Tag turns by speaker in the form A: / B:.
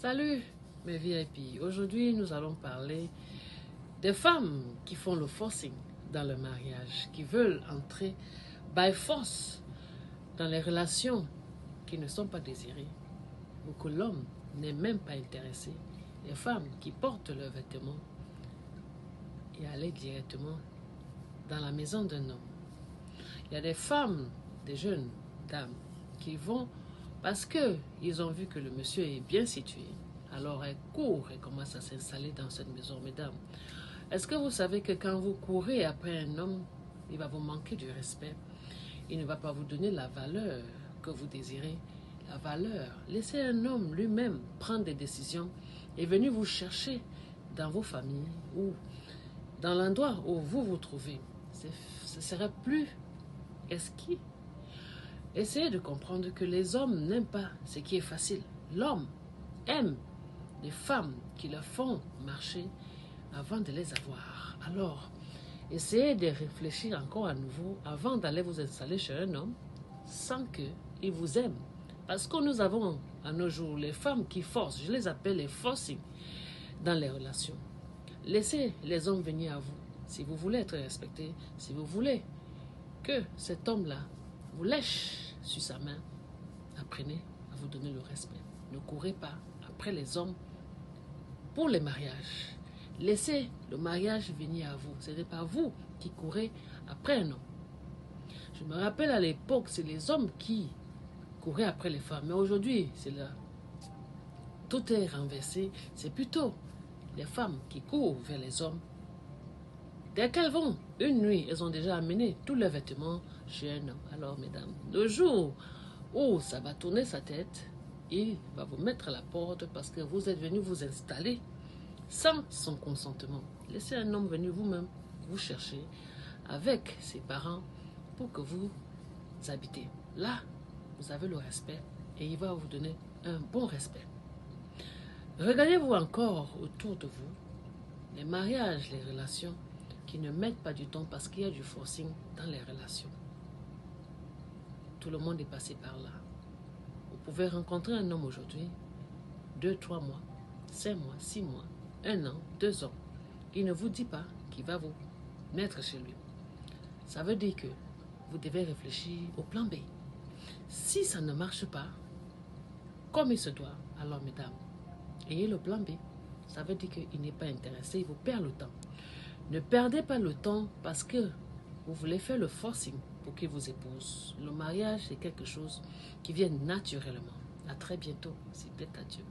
A: Salut mes VIP, aujourd'hui nous allons parler des femmes qui font le forcing dans le mariage, qui veulent entrer by force dans les relations qui ne sont pas désirées, ou que l'homme n'est même pas intéressé. Les femmes qui portent leurs vêtements et aller directement dans la maison d'un homme. Il y a des femmes, des jeunes dames qui vont parce qu'ils ont vu que le monsieur est bien situé. Alors elles courent et commencent à s'installer dans cette maison. Mesdames, est-ce que vous savez que quand vous courez après un homme, il va vous manquer du respect? Il ne va pas vous donner la valeur que vous désirez. La valeur. Laissez un homme lui-même prendre des décisions et venir vous chercher dans vos familles ou dans l'endroit où vous vous trouvez. Ce serait plus exquis. Essayez de comprendre que les hommes n'aiment pas ce qui est facile. L'homme aime les femmes qui le font marcher avant de les avoir. Alors, essayez de réfléchir encore à nouveau avant d'aller vous installer chez un homme sans qu'il vous aime. Parce que nous avons à nos jours les femmes qui forcent, je les appelle les forcing dans les relations. Laissez les hommes venir à vous. Si vous voulez être respecté, si vous voulez que cet homme-là vous lèche sur sa main, apprenez à vous donner le respect. Ne courez pas après les hommes pour les mariages. Laissez le mariage venir à vous. Ce n'est pas vous qui courez après un homme. Je me rappelle à l'époque, c'est les hommes qui couraient après les femmes. Mais aujourd'hui, c'est là. Tout est renversé. C'est plutôt les femmes qui courent vers les hommes. Dès qu'elles vont, une nuit, elles ont déjà amené tous leurs vêtements chez un homme. Alors, mesdames, le jour où ça va tourner sa tête, il va vous mettre à la porte parce que vous êtes venu vous installer sans son consentement. Laissez un homme venir vous-même vous chercher avec ses parents pour que vous habitez. Là, vous avez le respect et il va vous donner un bon respect. Regardez-vous encore autour de vous les mariages, les relations qui ne mettent pas du temps parce qu'il y a du forcing dans les relations. Tout le monde est passé par là. Vous pouvez rencontrer un homme aujourd'hui, 2, 3 mois, 5 mois, 6 mois, 1 an, 2 ans. Il ne vous dit pas qu'il va vous mettre chez lui. Ça veut dire que vous devez réfléchir au plan B. Si ça ne marche pas comme il se doit, alors mesdames, ayez le plan B. Ça veut dire qu'il n'est pas intéressé, il vous perd le temps. Ne perdez pas le temps parce que vous voulez faire le forcing pour qu'il vous épouse. Le mariage, c'est quelque chose qui vient naturellement. À très bientôt, s'il plaît à Dieu.